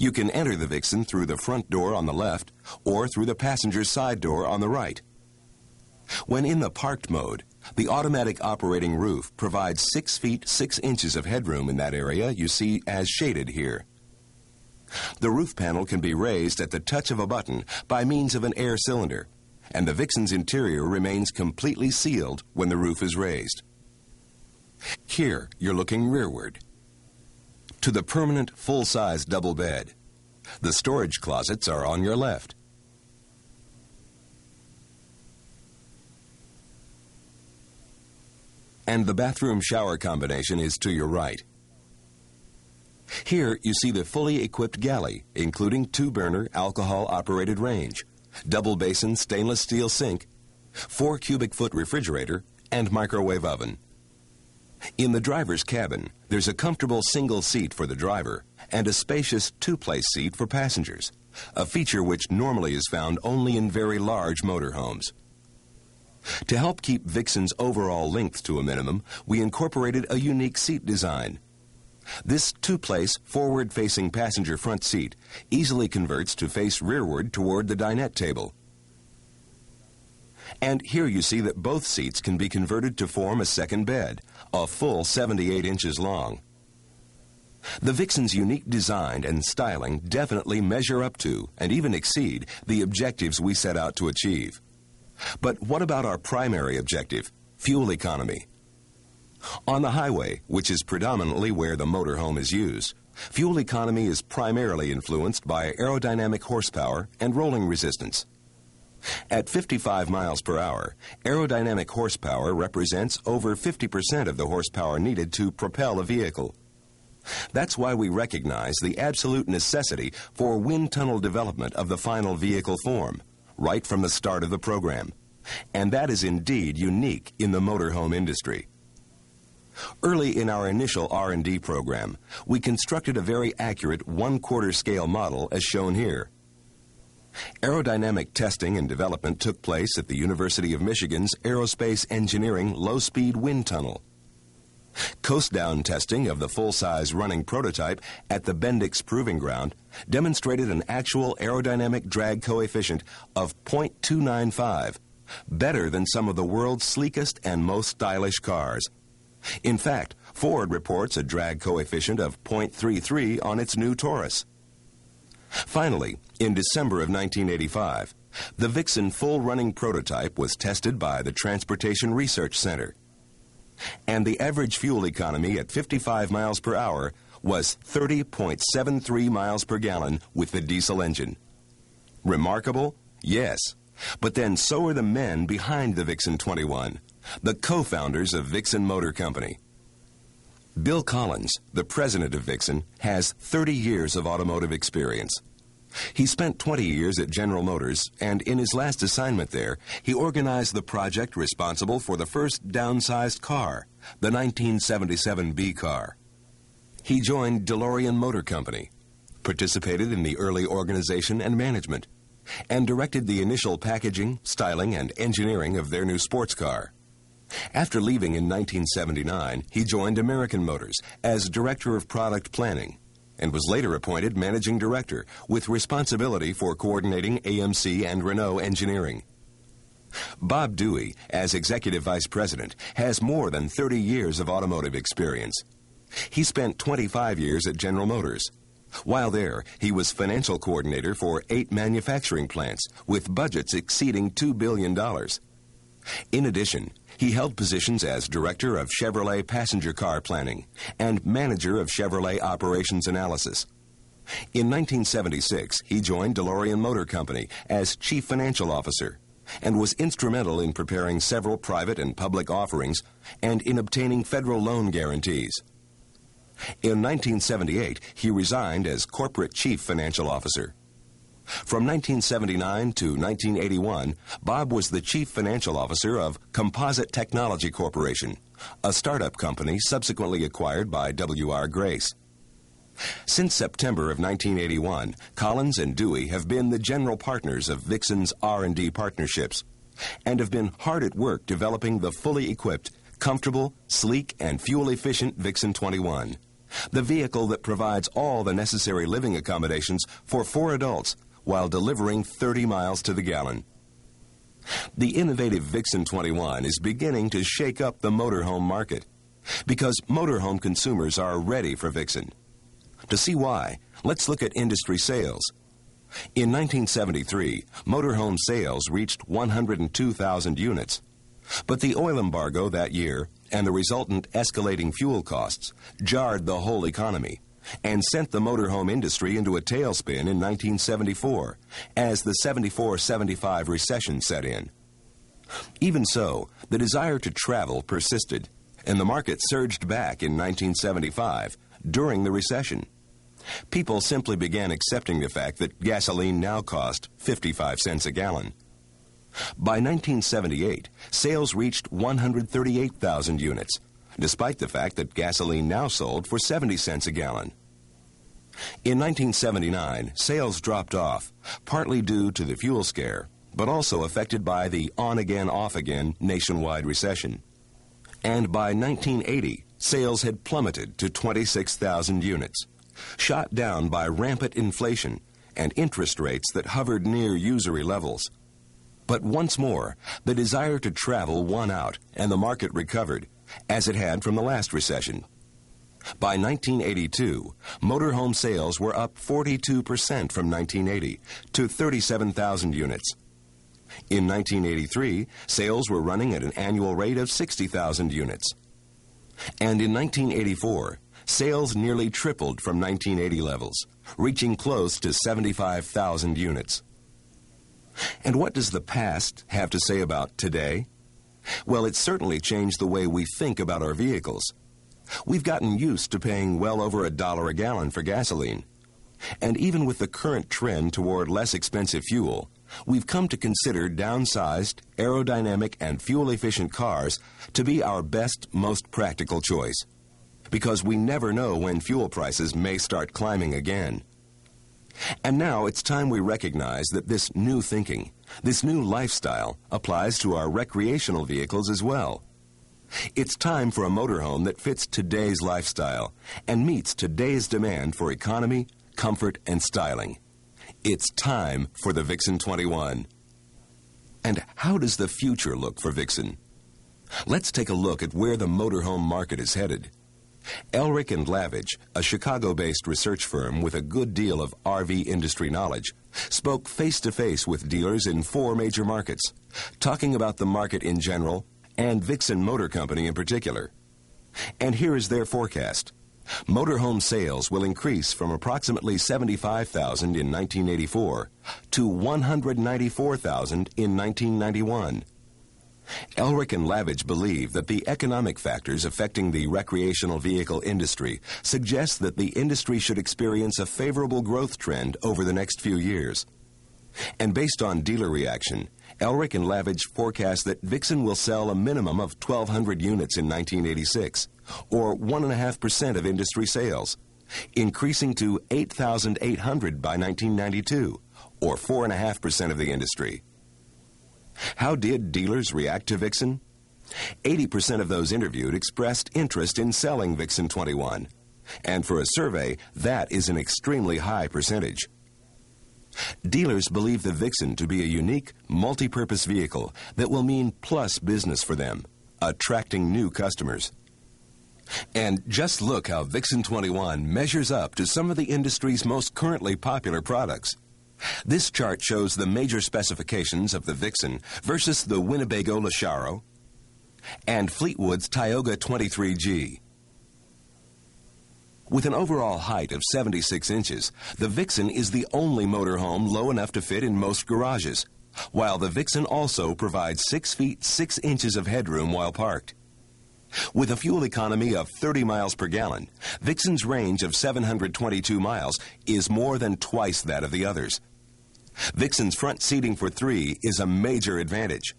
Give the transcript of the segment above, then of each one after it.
You can enter the Vixen through the front door on the left or through the passenger side door on the right. When in the parked mode, the automatic operating roof provides 6 feet 6 inches of headroom in that area you see as shaded here. The roof panel can be raised at the touch of a button by means of an air cylinder, and the Vixen's interior remains completely sealed when the roof is raised. Here, you're looking rearward to the permanent full-size double bed. The storage closets are on your left. And the bathroom shower combination is to your right. Here you see the fully equipped galley, including 2-burner alcohol-operated range, double basin stainless steel sink, 4 cubic foot refrigerator, and microwave oven. In the driver's cabin, there's a comfortable single seat for the driver and a spacious 2-place seat for passengers, a feature which normally is found only in very large motorhomes. To help keep Vixen's overall length to a minimum, we incorporated a unique seat design. This 2-place, forward-facing passenger front seat easily converts to face rearward toward the dinette table. And here you see that both seats can be converted to form a second bed, a full 78 inches long. The Vixen's unique design and styling definitely measure up to and even exceed the objectives we set out to achieve. But what about our primary objective, fuel economy? On the highway, which is predominantly where the motorhome is used, fuel economy is primarily influenced by aerodynamic horsepower and rolling resistance. At 55 miles per hour, aerodynamic horsepower represents over 50% of the horsepower needed to propel a vehicle. That's why we recognize the absolute necessity for wind tunnel development of the final vehicle form, right from the start of the program. And that is indeed unique in the motorhome industry. Early in our initial R&D program, we constructed a very accurate 1/4 scale model as shown here. Aerodynamic testing and development took place at the University of Michigan's Aerospace Engineering Low-Speed Wind Tunnel. Coast-down testing of the full-size running prototype at the Bendix Proving Ground demonstrated an actual aerodynamic drag coefficient of 0.295, better than some of the world's sleekest and most stylish cars. In fact, Ford reports a drag coefficient of 0.33 on its new Taurus. Finally, in December of 1985, the Vixen full-running prototype was tested by the Transportation Research Center. And the average fuel economy at 55 miles per hour was 30.73 miles per gallon with the diesel engine. Remarkable? Yes. But then so are the men behind the Vixen 21, the co-founders of Vixen Motor Company. Bill Collins, the president of Vixen, has 30 years of automotive experience. He spent 20 years at General Motors, and in his last assignment there, he organized the project responsible for the first downsized car, the 1977 B car. He joined DeLorean Motor Company, participated in the early organization and management, and directed the initial packaging, styling, and engineering of their new sports car. After leaving in 1979, he joined American Motors as Director of Product Planning and was later appointed Managing Director with responsibility for coordinating AMC and Renault engineering. Bob Dewey, as Executive Vice President, has more than 30 years of automotive experience. He spent 25 years at General Motors. While there, he was financial coordinator for 8 manufacturing plants with budgets exceeding $2 billion. In addition, he held positions as Director of Chevrolet Passenger Car Planning and Manager of Chevrolet Operations Analysis. In 1976, he joined DeLorean Motor Company as Chief Financial Officer and was instrumental in preparing several private and public offerings and in obtaining federal loan guarantees. In 1978, he resigned as Corporate Chief Financial Officer. From 1979 to 1981, Bob was the Chief Financial Officer of Composite Technology Corporation, a startup company subsequently acquired by W.R. Grace. Since September of 1981, Collins and Dewey have been the general partners of Vixen's R&D partnerships and have been hard at work developing the fully equipped, comfortable, sleek, and fuel-efficient Vixen 21, the vehicle that provides all the necessary living accommodations for 4 adults while delivering 30 miles to the gallon. The innovative Vixen 21 is beginning to shake up the motorhome market because motorhome consumers are ready for Vixen. To see why, let's look at industry sales. In 1973, motorhome sales reached 102,000 units. But the oil embargo that year and the resultant escalating fuel costs jarred the whole economy and sent the motorhome industry into a tailspin in 1974 as the 74-75 recession set in. Even so, the desire to travel persisted, and the market surged back in 1975 during the recession. People simply began accepting the fact that gasoline now cost 55 cents a gallon. By 1978, sales reached 138,000 units, despite the fact that gasoline now sold for 70 cents a gallon. In 1979, sales dropped off, partly due to the fuel scare, but also affected by the on-again, off-again nationwide recession. And by 1980, sales had plummeted to 26,000 units, shot down by rampant inflation and interest rates that hovered near usury levels. But once more, the desire to travel won out and the market recovered, as it had from the last recession. By 1982, motorhome sales were up 42% from 1980 to 37,000 units. In 1983, sales were running at an annual rate of 60,000 units. And in 1984, sales nearly tripled from 1980 levels, reaching close to 75,000 units. And what does the past have to say about today? Well, it's certainly changed the way we think about our vehicles. We've gotten used to paying well over $1 a gallon for gasoline. And even with the current trend toward less expensive fuel, we've come to consider downsized, aerodynamic, and fuel-efficient cars to be our best, most practical choice. Because we never know when fuel prices may start climbing again. And now it's time we recognize that this new thinking, this new lifestyle, applies to our recreational vehicles as well. It's time for a motorhome that fits today's lifestyle and meets today's demand for economy, comfort, and styling. It's time for the Vixen 21. And how does the future look for Vixen? Let's take a look at where the motorhome market is headed. Elric & Lavage, a Chicago-based research firm with a good deal of RV industry knowledge, spoke face-to-face with dealers in 4 major markets, talking about the market in general and Vixen Motor Company in particular. And here is their forecast. Motorhome sales will increase from approximately 75,000 in 1984 to 194,000 in 1991. Elric & Lavage believe that the economic factors affecting the recreational vehicle industry suggest that the industry should experience a favorable growth trend over the next few years. And based on dealer reaction, Elric & Lavage forecast that Vixen will sell a minimum of 1,200 units in 1986, or 1.5% of industry sales, increasing to 8,800 by 1992, or 4.5% of the industry. How did dealers react to Vixen? 80% of those interviewed expressed interest in selling Vixen 21. And for a survey, that is an extremely high percentage. Dealers believe the Vixen to be a unique, multi-purpose vehicle that will mean plus business for them, attracting new customers. And just look how Vixen 21 measures up to some of the industry's most currently popular products. This chart shows the major specifications of the Vixen versus the Winnebago Lacharo and Fleetwood's Tioga 23G. With an overall height of 76 inches, the Vixen is the only motorhome low enough to fit in most garages, while the Vixen also provides 6 feet 6 inches of headroom while parked. With a fuel economy of 30 miles per gallon, Vixen's range of 722 miles is more than twice that of the others. Vixen's front seating for 3 is a major advantage.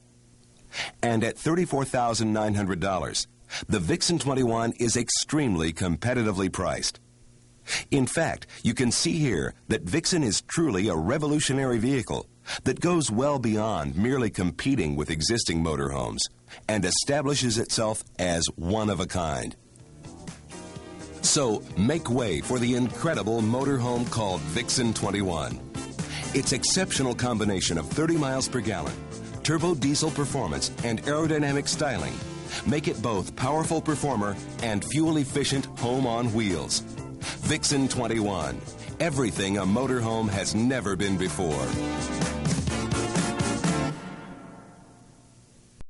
And at $34,900, the Vixen 21 is extremely competitively priced. In fact, you can see here that Vixen is truly a revolutionary vehicle that goes well beyond merely competing with existing motorhomes and establishes itself as one of a kind. So make way for the incredible motorhome called Vixen 21. Its exceptional combination of 30 miles per gallon, turbo diesel performance, and aerodynamic styling make it both powerful performer and fuel-efficient home on wheels. Vixen 21. Everything a motorhome has never been before.